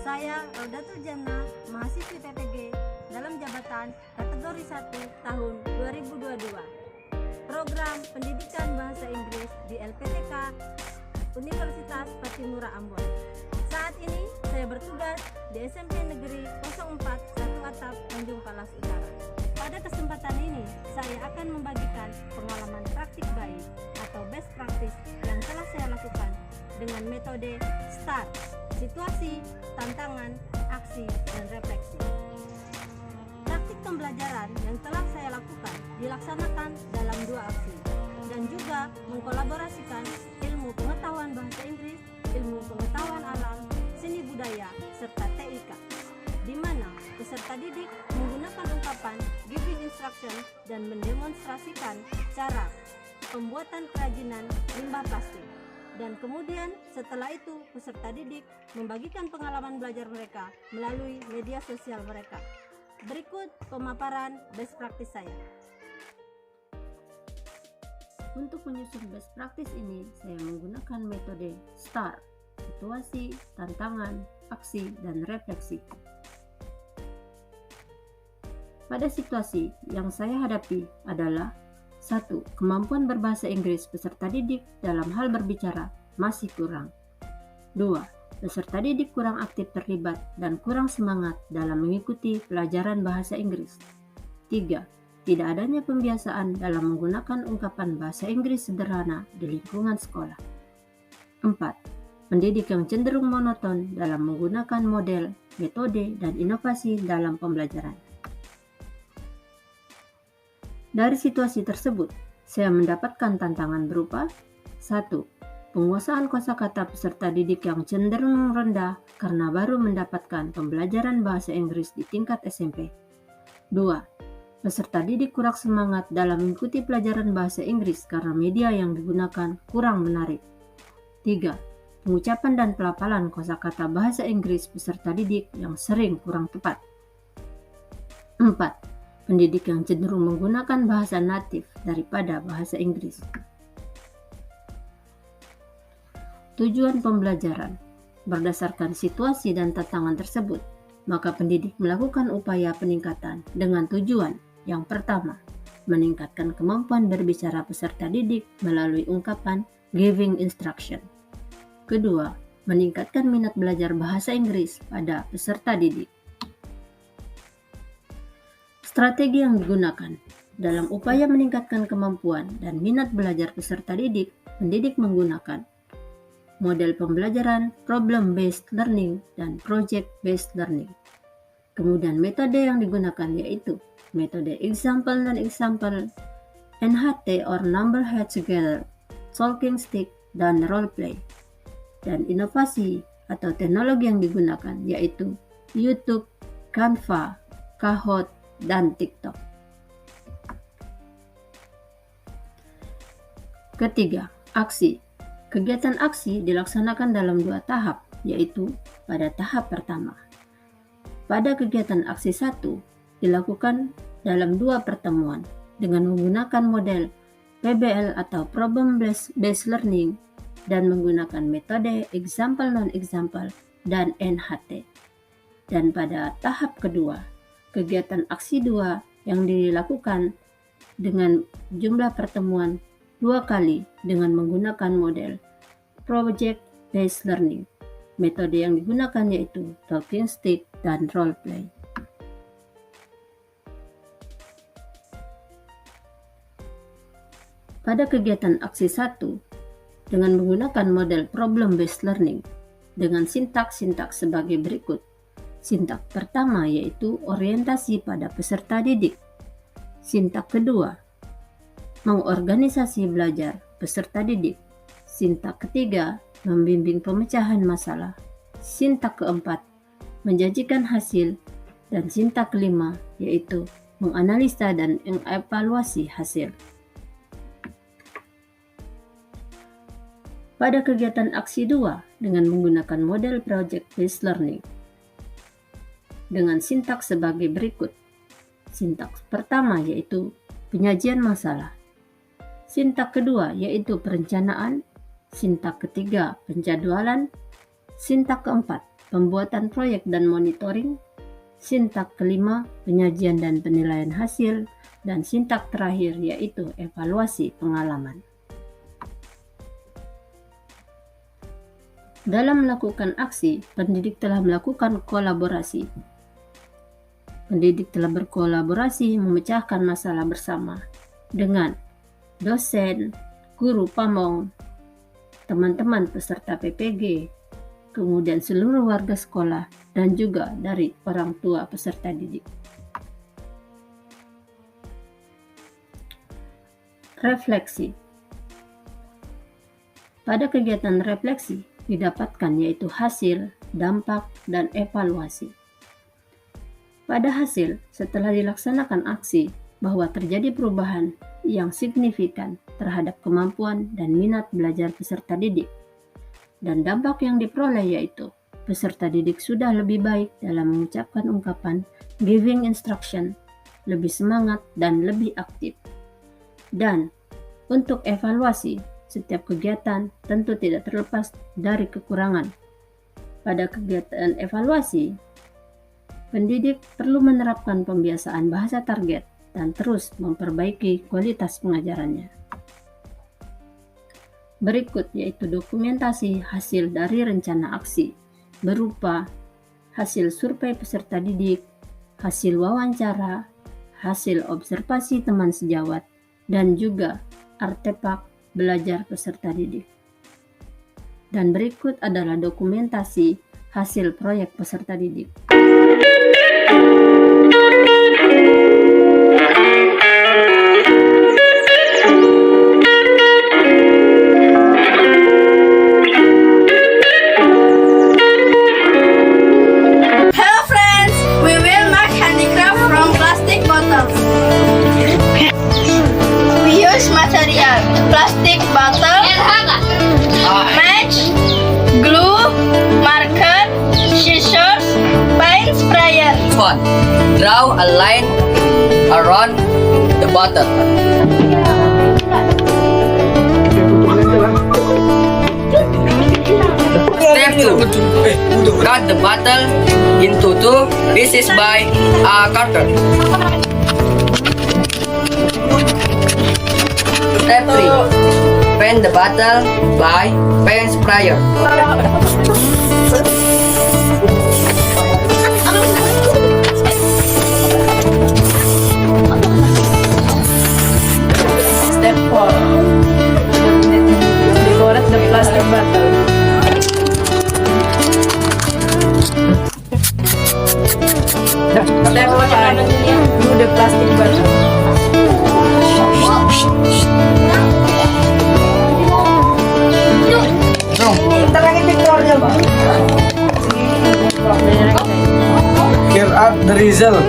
Saya Rodatul Jannah, mahasiswi PPG dalam jabatan kategori 1 tahun 2022. Program Pendidikan Bahasa Inggris di LPTK Universitas Patimura Ambon. Saat ini saya bertugas di SMP Negeri 04 1 Atap, Tanjung Palas Utara. Pada kesempatan ini, saya akan membagikan pengalaman praktik baik atau best practice yang telah saya lakukan dengan metode STAR, situasi, tantangan, aksi, dan refleksi. Praktik pembelajaran yang telah saya lakukan dilaksanakan dalam 2 aksi dan juga mengkolaborasikan ilmu pengetahuan bahasa Inggris, ilmu pengetahuan alam, seni budaya, serta TIK, di mana peserta didik menggunakan ungkapan giving instruction dan mendemonstrasikan cara pembuatan kerajinan limbah plastik. Dan kemudian setelah itu peserta didik membagikan pengalaman belajar mereka melalui media sosial mereka. Berikut pemaparan best practice saya. Untuk menyusun best practice ini, saya menggunakan metode STAR, situasi, tantangan, aksi, dan refleksi. Pada situasi yang saya hadapi adalah 1. Kemampuan berbahasa Inggris peserta didik dalam hal berbicara masih kurang. 2. Peserta didik kurang aktif terlibat dan kurang semangat dalam mengikuti pelajaran bahasa Inggris. 3. Tidak adanya pembiasaan dalam menggunakan ungkapan bahasa Inggris sederhana di lingkungan sekolah. 4. Pendidik yang cenderung monoton dalam menggunakan model, metode, dan inovasi dalam pembelajaran. Dari situasi tersebut, saya mendapatkan tantangan berupa 1. Penguasaan kosakata peserta didik yang cenderung rendah karena baru mendapatkan pembelajaran bahasa Inggris di tingkat SMP. 2. Peserta didik kurang semangat dalam mengikuti pelajaran bahasa Inggris karena media yang digunakan kurang menarik. 3. Pengucapan dan pelafalan kosakata bahasa Inggris peserta didik yang sering kurang tepat. 4. Pendidik yang cenderung menggunakan bahasa natif daripada bahasa Inggris. Tujuan pembelajaran. Berdasarkan situasi dan tantangan tersebut, maka pendidik melakukan upaya peningkatan dengan tujuan yang pertama, meningkatkan kemampuan berbicara peserta didik melalui ungkapan giving instruction. Kedua, meningkatkan minat belajar bahasa Inggris pada peserta didik. Strategi yang digunakan dalam upaya meningkatkan kemampuan dan minat belajar peserta didik, pendidik menggunakan model pembelajaran problem-based learning dan project-based learning. Kemudian metode yang digunakan yaitu metode example dan example, NHT or number head together, talking stick, dan role play. Dan inovasi atau teknologi yang digunakan yaitu YouTube, Canva, Kahoot, dan TikTok. Ketiga, aksi. Kegiatan aksi dilaksanakan dalam 2 tahap, yaitu pada tahap pertama. Pada kegiatan aksi 1, dilakukan dalam 2 pertemuan dengan menggunakan model PBL atau Problem Based Learning dan menggunakan metode Example Non-Example dan NHT. Dan pada tahap kedua, kegiatan aksi 2 yang dilakukan dengan jumlah pertemuan 2 kali dengan menggunakan model Project Based Learning. Metode yang digunakan yaitu Talking Stick dan Role Play. Pada kegiatan aksi 1 dengan menggunakan model Problem Based Learning dengan sintaks sebagai berikut. Sintak pertama yaitu orientasi pada peserta didik. Sintak kedua, mengorganisasi belajar peserta didik. Sintak ketiga, membimbing pemecahan masalah. Sintak keempat, menjanjikan hasil. Dan sintak kelima yaitu menganalisa dan mengevaluasi hasil. Pada kegiatan aksi 2 dengan menggunakan model Project Based Learning dengan sintaks sebagai berikut. Sintaks pertama yaitu penyajian masalah. Sintak kedua yaitu perencanaan. Sintak ketiga penjadwalan. Sintak keempat pembuatan proyek dan monitoring. Sintak kelima, penyajian dan penilaian hasil. Dan sintak terakhir yaitu evaluasi pengalaman. Dalam melakukan aksi, pendidik telah melakukan kolaborasi. Pendidik telah berkolaborasi memecahkan masalah bersama dengan dosen, guru pamong, teman-teman peserta PPG, kemudian seluruh warga sekolah, dan juga dari orang tua peserta didik. Refleksi. Pada kegiatan refleksi didapatkan yaitu hasil, dampak, dan evaluasi. Pada hasil, setelah dilaksanakan aksi, bahwa terjadi perubahan yang signifikan terhadap kemampuan dan minat belajar peserta didik. Dan dampak yang diperoleh yaitu peserta didik sudah lebih baik dalam mengucapkan ungkapan giving instruction, lebih semangat dan lebih aktif. Dan untuk evaluasi, setiap kegiatan tentu tidak terlepas dari kekurangan. Pada kegiatan evaluasi, pendidik perlu menerapkan pembiasaan bahasa target dan terus memperbaiki kualitas pengajarannya. Berikut yaitu dokumentasi hasil dari rencana aksi berupa hasil survei peserta didik, hasil wawancara, hasil observasi teman sejawat, dan juga artefak belajar peserta didik. Dan berikut adalah dokumentasi hasil proyek peserta didik. Hello friends, we will make handicraft from plastic bottles. We use material plastic bottle, match, glue, marker, scissors, paint sprayer. 1. Draw a line around the bottle. Step 2. Cut the bottle into 2 pieces by a cutter. Step 3. Paint the bottle by paint sprayer. Step 4. Decorate the plastic bottle. Step 5. Glue the plastic bottle. Here are the result.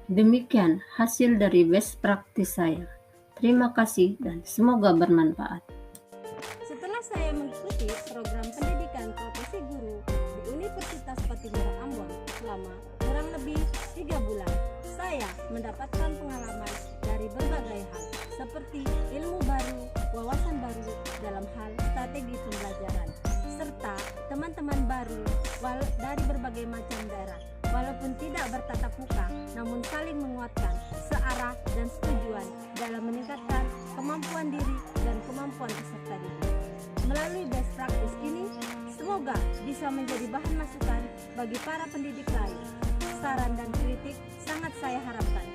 Demikian hasil dari best practice saya. Terima kasih dan semoga bermanfaat. Setelah saya mengikuti program pendidikan profesi guru di Universitas Patimura Ambon selama kurang lebih 3 bulan, saya mendapatkan pengalaman dari berbagai hal seperti ilmu baru, wawasan baru dalam hal strategi pembelajaran, serta teman-teman baru dari berbagai macam daerah. Walaupun tidak bertatap muka, namun saling menguatkan, searah dan setujuan dalam meningkatkan kemampuan diri dan kemampuan peserta didik. Melalui best practice ini, semoga bisa menjadi bahan masukan bagi para pendidik lain. Saran dan kritik sangat saya harapkan.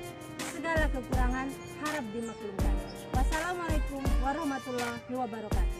Segala kekurangan harap dimaklumkan. Wassalamualaikum warahmatullahi wabarakatuh.